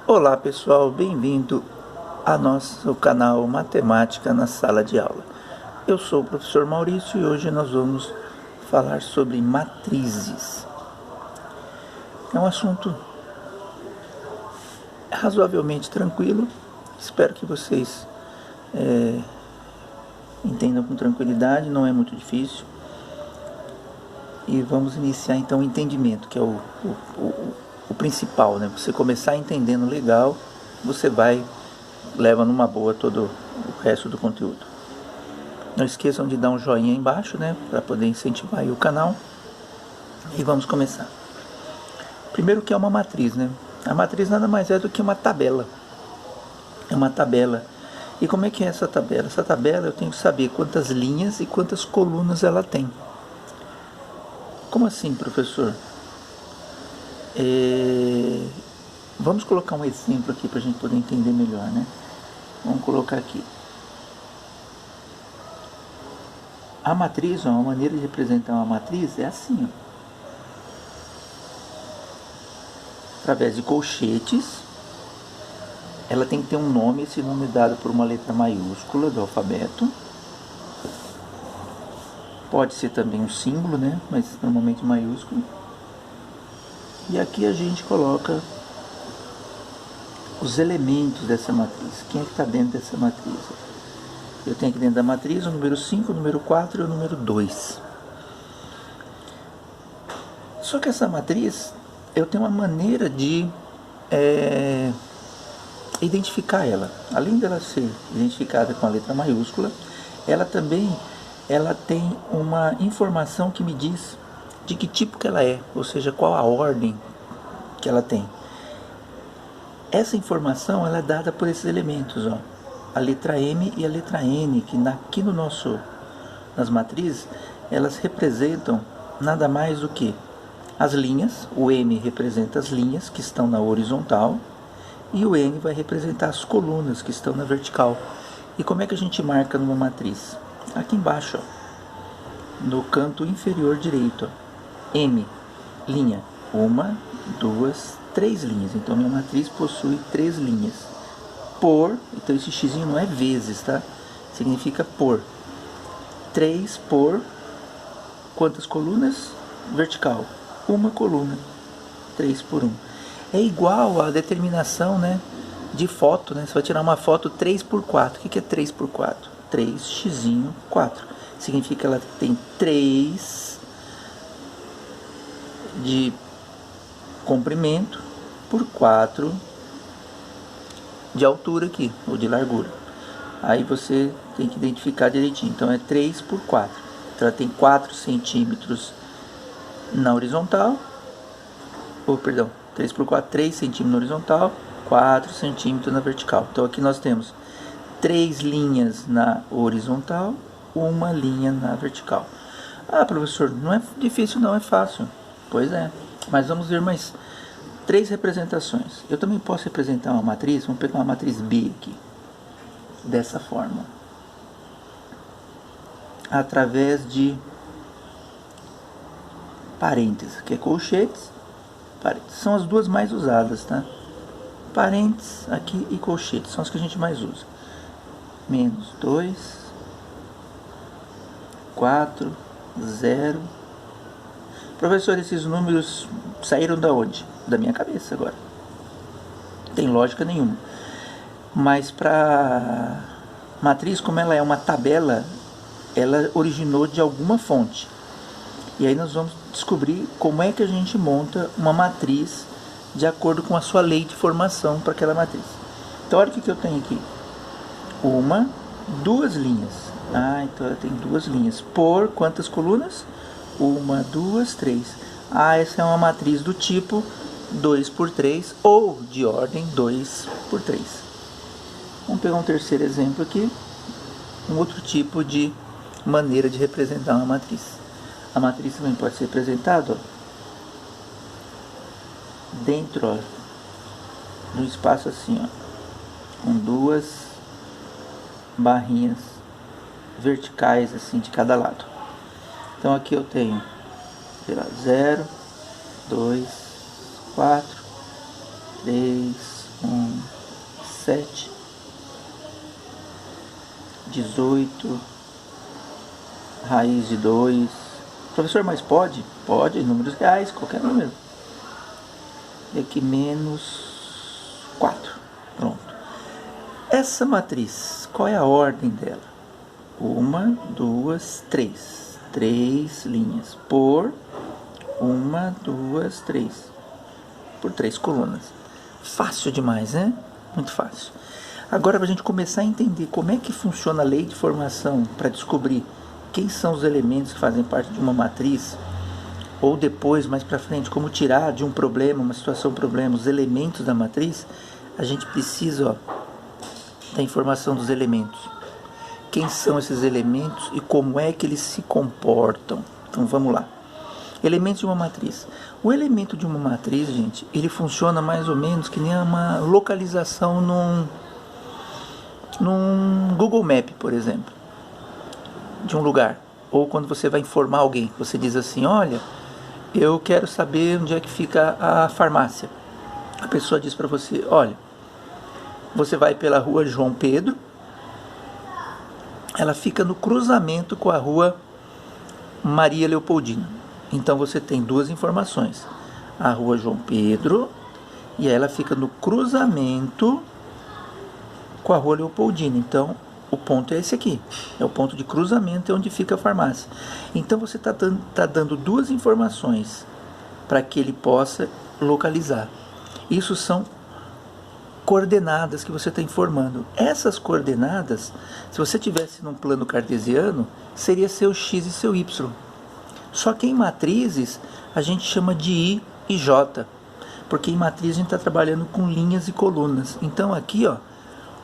Olá pessoal, bem-vindo ao nosso canal Matemática na Sala de Aula. Eu sou o professor Maurício e hoje nós vamos falar sobre matrizes. É um assunto razoavelmente tranquilo, espero que vocês entendam com tranquilidade, não é muito difícil. E vamos iniciar então o entendimento, que é o principal, né? Você começar entendendo legal, você leva numa boa todo o resto do conteúdo. Não esqueçam de dar um joinha aí embaixo, né? Para poder incentivar aí o canal. E vamos começar. Primeiro, que é uma matriz, né? A matriz nada mais é do que uma tabela. É uma tabela. E como é que é essa tabela? Essa tabela eu tenho que saber quantas linhas e quantas colunas ela tem. Como assim, professor? Vamos colocar um exemplo aqui para a gente poder entender melhor, né? Vamos colocar aqui. A matriz, uma maneira de representar uma matriz é assim, ó. Através de colchetes, ela tem que ter um nome, esse nome é dado por uma letra maiúscula do alfabeto. Pode ser também um símbolo, né? Mas normalmente maiúsculo. E aqui a gente coloca os elementos dessa matriz. Quem é que está dentro dessa matriz? Eu tenho aqui dentro da matriz o número 5, o número 4 e o número 2. Só que essa matriz, eu tenho uma maneira de identificar ela. Além dela ser identificada com a letra maiúscula, ela tem uma informação que me diz de que tipo que ela é, ou seja, qual a ordem que ela tem. Essa informação ela é dada por esses elementos, ó. A letra M e a letra N, que aqui nas matrizes, elas representam nada mais do que as linhas. O M representa as linhas que estão na horizontal e o N vai representar as colunas que estão na vertical. E como é que a gente marca numa matriz? Aqui embaixo, ó, no canto inferior direito, ó, M, linha, 1, 2, 3 linhas. Então minha matriz possui 3 linhas. Então esse x não é vezes, tá? Significa por. 3 por quantas colunas? Vertical. Uma coluna. 3 por 1. É igual a determinação, né, de foto, né? Você vai tirar uma foto 3 por 4. O que é 3 por 4? 3x 4. Significa que ela tem 3 de comprimento por 4 de altura aqui, ou de largura. Aí você tem que identificar direitinho. Então é 3 por 4. Então ela tem 4 centímetros na horizontal. 3 por 4, 3 centímetros na horizontal, 4 centímetros na vertical. Então aqui nós temos 3 linhas na horizontal, uma linha na vertical. Ah, professor, não é difícil não, é fácil. Pois é, mas vamos ver mais 3 representações. Eu também posso representar uma matriz, vamos pegar uma matriz B aqui, dessa forma. Através de parênteses, que é colchetes. São as duas mais usadas, tá? Parênteses aqui e colchetes são as que a gente mais usa. Menos 2, 4, 0. Professor, esses números saíram da onde? Da minha cabeça agora. Não tem lógica nenhuma. Mas para matriz, como ela é uma tabela, ela originou de alguma fonte. E aí nós vamos descobrir como é que a gente monta uma matriz de acordo com a sua lei de formação para aquela matriz. Então olha o que eu tenho aqui. 2 linhas. Então ela tem 2 linhas. Por quantas colunas? 1, 2, 3. Essa é uma matriz do tipo 2 por 3 ou de ordem 2 por 3. Vamos pegar um terceiro exemplo aqui. Um outro tipo de maneira de representar uma matriz. A matriz também pode ser representada dentro, ó, de um espaço assim, ó, com 2 barrinhas verticais assim de cada lado. Então aqui eu tenho, sei lá, 0, 2, 4, 3, 1, 17, 18, raiz de 2. Professor, mas pode? Pode, números reais, qualquer número. E aqui menos 4. Pronto. Essa matriz, qual é a ordem dela? 1, 2, 3. 3 linhas por 1, 2, 3. Por 3 colunas. Fácil demais, né? Muito fácil. Agora, para a gente começar a entender como é que funciona a lei de formação, para descobrir quem são os elementos que fazem parte de uma matriz, ou depois, mais para frente, como tirar de um problema, uma situação problema, os elementos da matriz, a gente precisa da informação dos elementos. Quem são esses elementos e como é que eles se comportam. Então vamos lá. Elementos de uma matriz. O elemento de uma matriz, gente, ele funciona mais ou menos que nem uma localização num Google Map, por exemplo, de um lugar. Ou quando você vai informar alguém, você diz assim, olha, eu quero saber onde é que fica a farmácia. A pessoa diz para você, olha, você vai pela rua João Pedro, ela fica no cruzamento com a rua Maria Leopoldina. Então você tem duas informações, a rua João Pedro, e ela fica no cruzamento com a rua Leopoldina. Então o ponto é esse aqui, é o ponto de cruzamento, é onde fica a farmácia. Então você está dando duas informações para que ele possa localizar. Isso são coordenadas que você está informando. Essas coordenadas, se você tivesse num plano cartesiano, seria seu x e seu y. Só que em matrizes a gente chama de i e j, porque em matriz a gente está trabalhando com linhas e colunas. Então aqui, ó,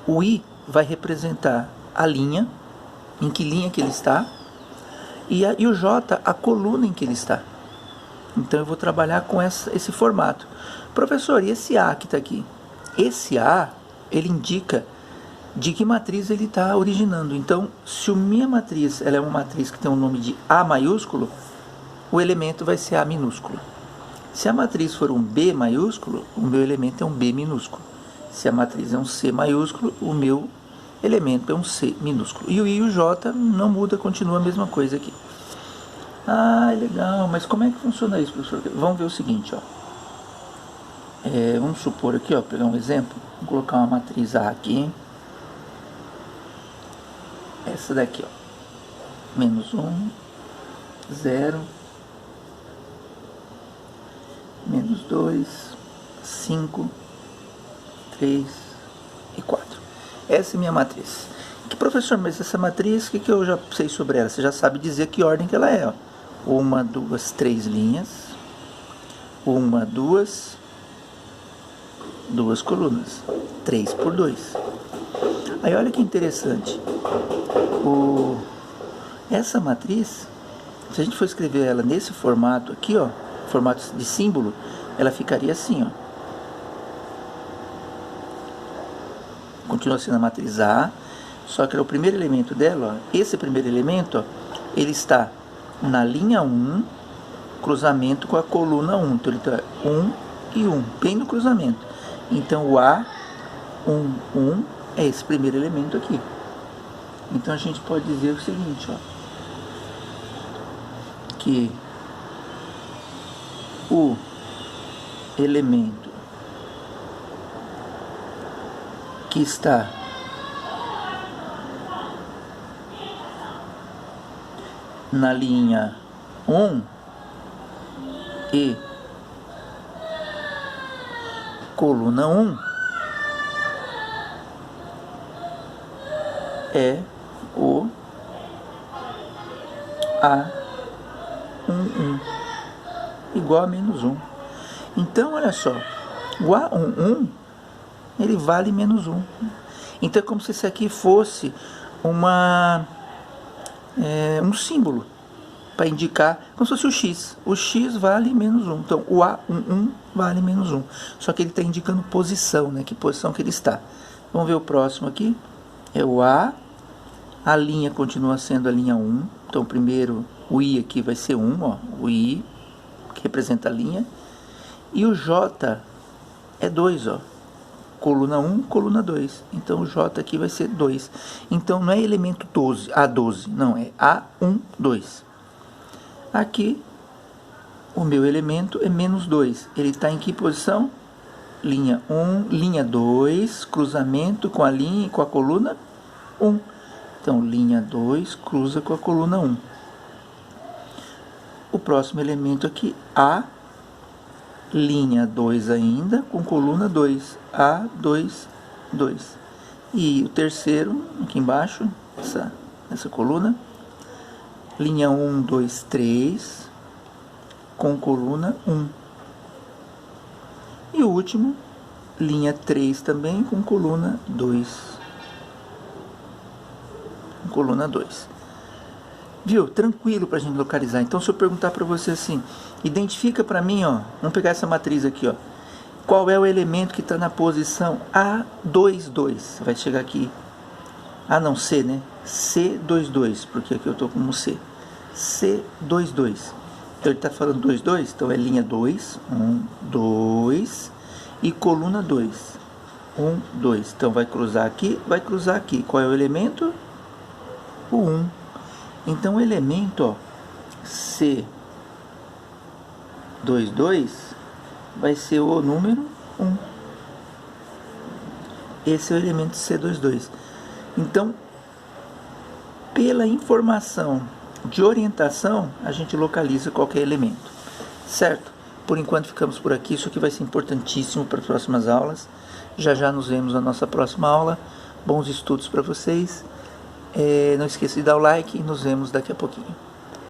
o i vai representar a linha, em que linha que ele está, e o j, a coluna em que ele está. Então eu vou trabalhar com esse formato. Professor, e esse a que está aqui? Esse a, ele indica de que matriz ele está originando. Então, se a minha matriz ela é uma matriz que tem o nome de A maiúsculo, o elemento vai ser A minúsculo. Se a matriz for um B maiúsculo, o meu elemento é um B minúsculo. Se a matriz é um C maiúsculo, o meu elemento é um C minúsculo. E o I e o J não muda, continua a mesma coisa aqui. Ah, legal, mas como é que funciona isso, professor? Vamos ver o seguinte, ó. Vamos supor aqui, ó, pegar um exemplo, vou colocar uma matriz A aqui, essa daqui, ó, menos 1, 0, menos 2, 5, 3 e 4. Essa é a minha matriz. Que professor, mas essa matriz, o que eu já sei sobre ela? Você já sabe dizer que ordem que ela é, ó. 1, 2, 3 linhas, 1, 2 colunas, 3 por 2. Aí olha que interessante, essa matriz, se a gente for escrever ela nesse formato aqui, ó, formato de símbolo, ela ficaria assim, ó. Continua sendo a matriz A, só que o primeiro elemento dela, ó, esse primeiro elemento, ó, ele está na linha 1, cruzamento com a coluna 1, então ele está 1 e 1, bem no cruzamento. Então o A, 1 é esse primeiro elemento aqui. Então a gente pode dizer o seguinte, ó, que o elemento que está na linha 1 e coluna 1 é o A11 igual a menos 1. Então olha só, o A11 ele vale menos 1. Então é como se isso aqui fosse um símbolo para indicar, como se fosse o x. O x vale menos 1. Então o A11 vale menos 1. Só que ele está indicando posição, né? Que posição que ele está. Vamos ver o próximo aqui. É o A. A linha continua sendo a linha 1. Então primeiro o I aqui vai ser 1, ó. O I, que representa a linha. E o J é 2, ó. coluna 1, coluna 2. Então o J aqui vai ser 2. Então não é elemento 12, A12, não, é A1, 2. Aqui o meu elemento é menos 2. Ele está em que posição? Linha 1, linha 2, cruzamento com a linha e com a coluna 1. Então linha 2 cruza com a coluna 1. O próximo elemento aqui, A, linha 2 ainda, com coluna 2, A2, 2. E o terceiro, aqui embaixo, essa coluna, linha 1, 2, 3, com coluna 1. E o último, linha 3 também, com coluna 2. Coluna 2. Viu? Tranquilo para a gente localizar. Então, se eu perguntar para você assim, identifica para mim, ó, vamos pegar essa matriz aqui, ó. Qual é o elemento que está na posição A22? Você vai chegar aqui. Ah, não, C, né? C22, porque aqui eu estou como C. C22. Então, ele está falando 2, 2, então é linha 2, 1, 2, e coluna 2, 1, 2. Então, vai cruzar aqui, vai cruzar aqui. Qual é o elemento? O 1. Então, o elemento, ó, C22 vai ser o número 1. Esse é o elemento C22. Então, pela informação de orientação, a gente localiza qualquer elemento, certo? Por enquanto ficamos por aqui. Isso aqui vai ser importantíssimo para as próximas aulas. Já já nos vemos na nossa próxima aula. Bons estudos para vocês. Não esqueça de dar o like e nos vemos daqui a pouquinho.